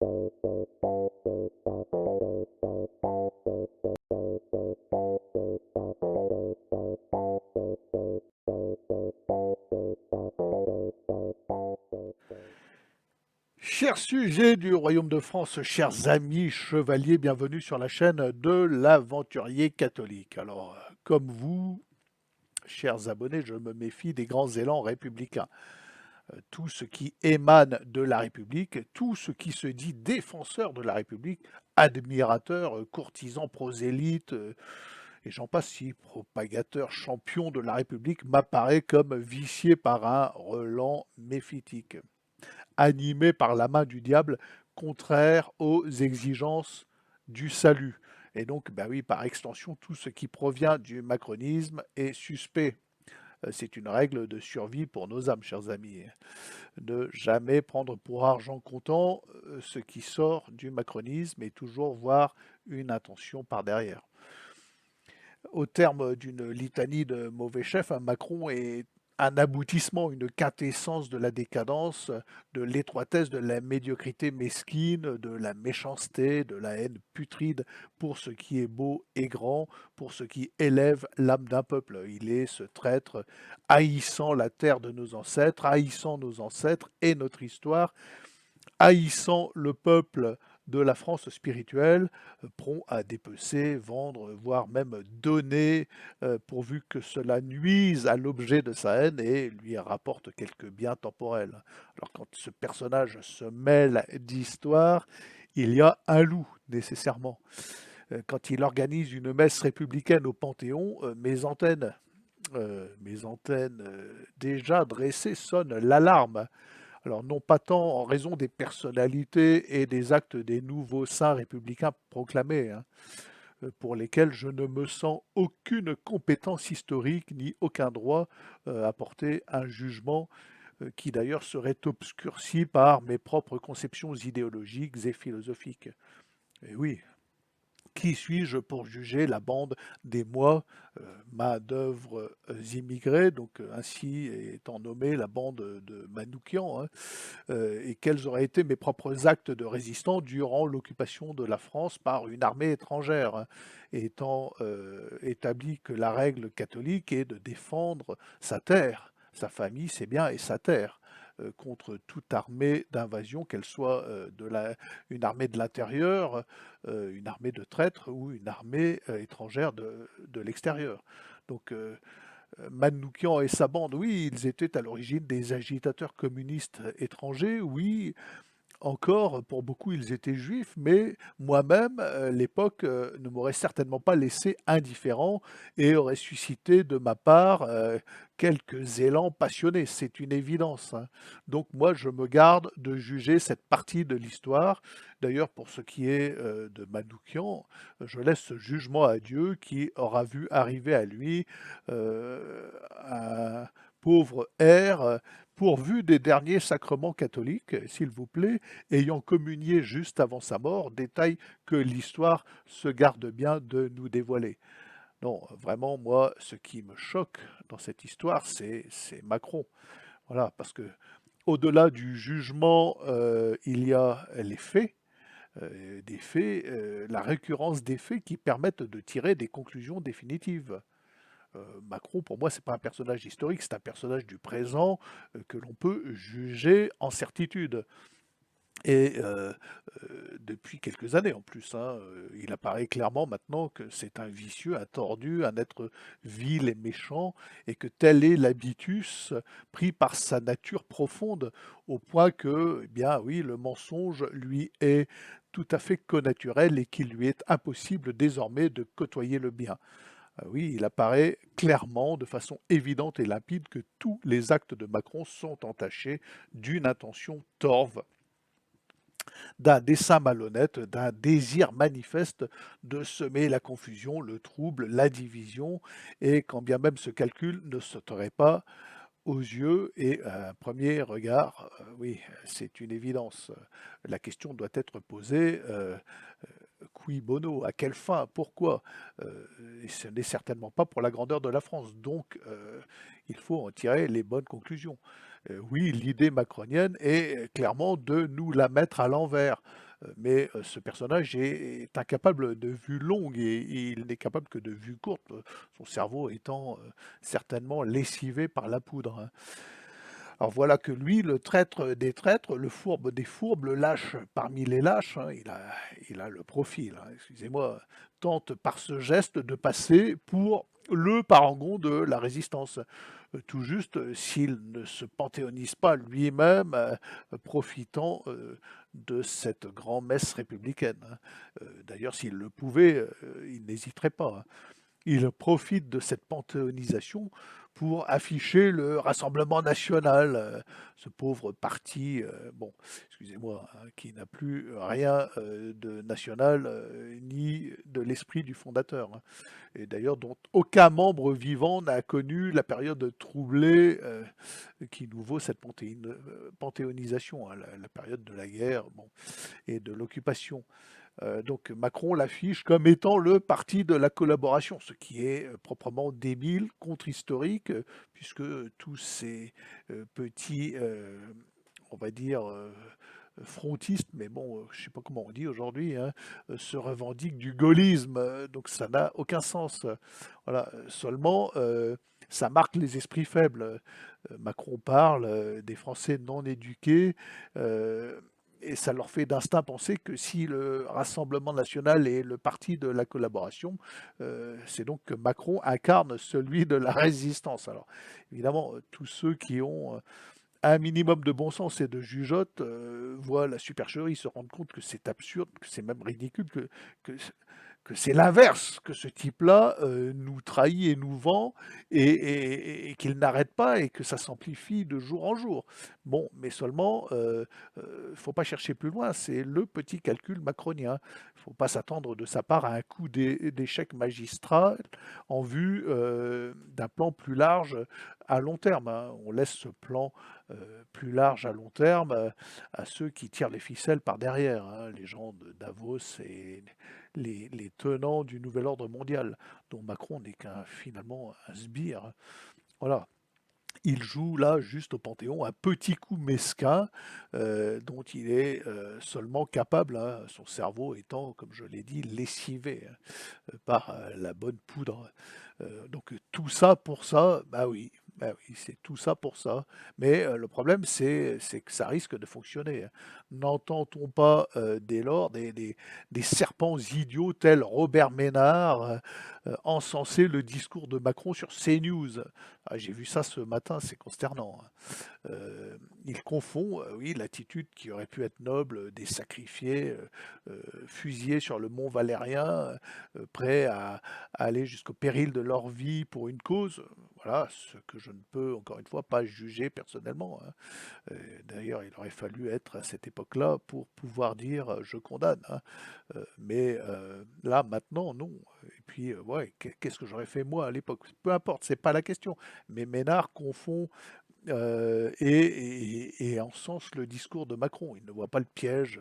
Chers sujets du Royaume de France, chers amis chevaliers, bienvenue sur la chaîne de l'Aventurier catholique. Alors, comme vous, chers abonnés, je me méfie des grands élans républicains. Tout ce qui émane de la République, tout ce qui se dit défenseur de la République, admirateur, courtisan, prosélyte, et j'en passe si, propagateur, champion de la République, m'apparaît comme vicié par un relent méphitique, animé par la main du diable, contraire aux exigences du salut. Et donc, bah oui, par extension, tout ce qui provient du macronisme est suspect. C'est une règle de survie pour nos âmes, chers amis. Ne jamais prendre pour argent comptant ce qui sort du macronisme et toujours voir une intention par derrière. Au terme d'une litanie de mauvais chefs, Macron est un aboutissement, une quintessence de la décadence, de l'étroitesse, de la médiocrité mesquine, de la méchanceté, de la haine putride pour ce qui est beau et grand, pour ce qui élève l'âme d'un peuple. Il est ce traître haïssant la terre de nos ancêtres, haïssant nos ancêtres et notre histoire, haïssant le peuple de la France spirituelle, prompt à dépecer, vendre, voire même donner, pourvu que cela nuise à l'objet de sa haine et lui rapporte quelques biens temporels. Alors quand ce personnage se mêle d'histoire, il y a un loup, nécessairement. Quand il organise une messe républicaine au Panthéon, mes antennes déjà dressées sonnent l'alarme. Alors non pas tant en raison des personnalités et des actes des nouveaux saints républicains proclamés, hein, pour lesquels je ne me sens aucune compétence historique ni aucun droit à porter un jugement qui d'ailleurs serait obscurci par mes propres conceptions idéologiques et philosophiques. Et oui, qui suis-je pour juger la bande des moi, main-d'œuvre immigrés, donc ainsi étant nommée la bande de Manoukian, hein, et quels auraient été mes propres actes de résistance durant l'occupation de la France par une armée étrangère, hein, étant établi que la règle catholique est de défendre sa terre, sa famille, ses biens et sa terre contre toute armée d'invasion, qu'elle soit une armée de l'intérieur, une armée de traîtres ou une armée étrangère de l'extérieur. Donc Manoukian et sa bande, oui, ils étaient à l'origine des agitateurs communistes étrangers, oui, encore, pour beaucoup, ils étaient juifs, mais moi-même, l'époque ne m'aurait certainement pas laissé indifférent et aurait suscité de ma part quelques élans passionnés, c'est une évidence, hein. Donc moi, je me garde de juger cette partie de l'histoire. D'ailleurs, pour ce qui est de Manoukian, je laisse ce jugement à Dieu qui aura vu arriver à lui un pauvre R pourvu des derniers sacrements catholiques, s'il vous plaît, ayant communié juste avant sa mort, détail que l'histoire se garde bien de nous dévoiler. Non, vraiment, moi, ce qui me choque dans cette histoire, c'est Macron. Voilà, parce que au-delà du jugement, il y a les faits, la récurrence des faits qui permettent de tirer des conclusions définitives. Macron, pour moi, c'est pas un personnage historique, c'est un personnage du présent que l'on peut juger en certitude. Et depuis quelques années en plus, hein, il apparaît clairement maintenant que c'est un vicieux, un tordu, un être vil et méchant, et que tel est l'habitus pris par sa nature profonde, au point que, eh bien oui, le mensonge lui est tout à fait connaturel et qu'il lui est impossible désormais de côtoyer le bien. Oui, il apparaît clairement, de façon évidente et limpide, que tous les actes de Macron sont entachés d'une intention torve, d'un dessein malhonnête, d'un désir manifeste de semer la confusion, le trouble, la division, et quand bien même ce calcul ne sauterait pas aux yeux et à un premier regard, oui, c'est une évidence. La question doit être posée, cui bono, à quelle fin, pourquoi? Et ce n'est certainement pas pour la grandeur de la France, donc il faut en tirer les bonnes conclusions. Oui, l'idée macronienne est clairement de nous la mettre à l'envers, Mais ce personnage est incapable de vue longue et il n'est capable que de vue courte, son cerveau étant certainement lessivé par la poudre, hein. Alors voilà que lui, le traître des traîtres, le fourbe des fourbes, le lâche parmi les lâches, hein, il a le profil, hein, excusez-moi, tente par ce geste de passer pour le parangon de la résistance. Tout juste s'il ne se panthéonise pas lui-même, profitant de cette grand-messe républicaine, hein. D'ailleurs, s'il le pouvait, il n'hésiterait pas, hein. Il profite de cette panthéonisation pour afficher le Rassemblement national, ce pauvre parti, bon, excusez-moi, hein, qui n'a plus rien de national, ni de l'esprit du fondateur, hein. Et d'ailleurs dont aucun membre vivant n'a connu la période troublée qui nous vaut cette panthéonisation, hein, la période de la guerre, bon, et de l'occupation. Donc Macron l'affiche comme étant le parti de la collaboration, ce qui est proprement débile, contre-historique, puisque tous ces petits, on va dire, frontistes, mais bon, je ne sais pas comment on dit aujourd'hui, hein, se revendiquent du gaullisme, donc ça n'a aucun sens. Voilà, seulement, ça marque les esprits faibles. Macron parle des Français non éduqués, et ça leur fait d'instinct penser que si le Rassemblement national est le parti de la collaboration, c'est donc que Macron incarne celui de la résistance. Alors, évidemment, tous ceux qui ont un minimum de bon sens et de jugeote voient la supercherie, se rendent compte que c'est absurde, que c'est même ridicule, que, que c'est l'inverse, que ce type-là nous trahit et nous vend et qu'il n'arrête pas et que ça s'amplifie de jour en jour. Bon, mais seulement, faut pas chercher plus loin, c'est le petit calcul macronien. Il faut pas s'attendre de sa part à un coup d'échec magistral en vue d'un plan plus large à long terme, hein. On laisse ce plan plus large à long terme à ceux qui tirent les ficelles par derrière, hein, les gens de Davos et les tenants du nouvel ordre mondial, dont Macron n'est qu'un finalement un sbire, hein. Voilà. Il joue là juste au Panthéon un petit coup mesquin dont il est seulement capable, hein, son cerveau étant, comme je l'ai dit, lessivé hein, par la bonne poudre. Donc tout ça pour ça, bah oui, c'est tout ça pour ça. Mais le problème, c'est que ça risque de fonctionner, hein. N'entend-on pas dès lors des serpents idiots tels Robert Ménard encenser le discours de Macron sur CNews? Ah, j'ai vu ça ce matin, c'est consternant, hein. Il confond, oui, l'attitude qui aurait pu être noble des sacrifiés, fusillés sur le mont Valérien, prêts à aller jusqu'au péril de leur vie pour une cause. Voilà, ce que je ne peux, encore une fois, pas juger personnellement, hein. D'ailleurs, il aurait fallu être à cette époque-là pour pouvoir dire je condamne, hein. Mais là, maintenant, non. Et puis, ouais, qu'est-ce que j'aurais fait moi à l'époque? Peu importe, c'est pas la question. Mais Ménard confond et encense le discours de Macron. Il ne voit pas le piège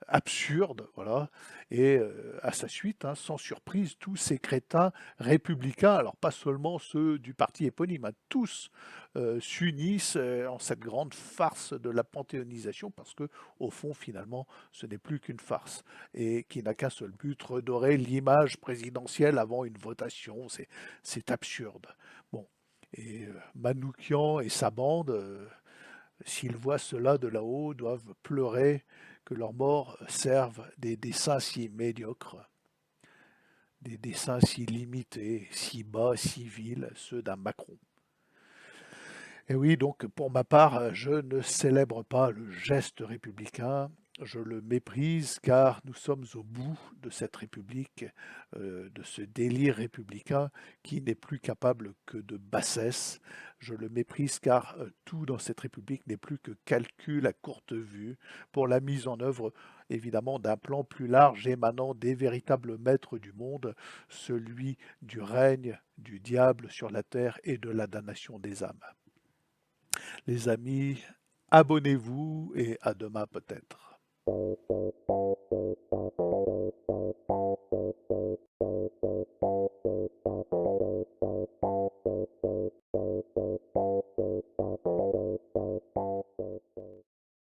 absurde, voilà. Et à sa suite, hein, sans surprise, tous ces crétins républicains, alors pas seulement ceux du parti éponyme, hein, tous s'unissent en cette grande farce de la panthéonisation, parce que au fond, finalement, ce n'est plus qu'une farce et qui n'a qu'un seul but, redorer l'image présidentielle avant une votation. C'est absurde. Bon. Et Manoukian et sa bande, s'ils voient cela de là-haut, doivent pleurer que leurs morts servent des dessins si médiocres, des dessins si limités, si bas, si vils, ceux d'un Macron. Et oui, donc pour ma part, je ne célèbre pas le geste républicain, je le méprise car nous sommes au bout de cette République, de ce délire républicain qui n'est plus capable que de bassesse. Je le méprise car tout dans cette République n'est plus que calcul à courte vue pour la mise en œuvre évidemment d'un plan plus large émanant des véritables maîtres du monde, celui du règne du diable sur la terre et de la damnation des âmes. Les amis, abonnez-vous et à demain peut-être.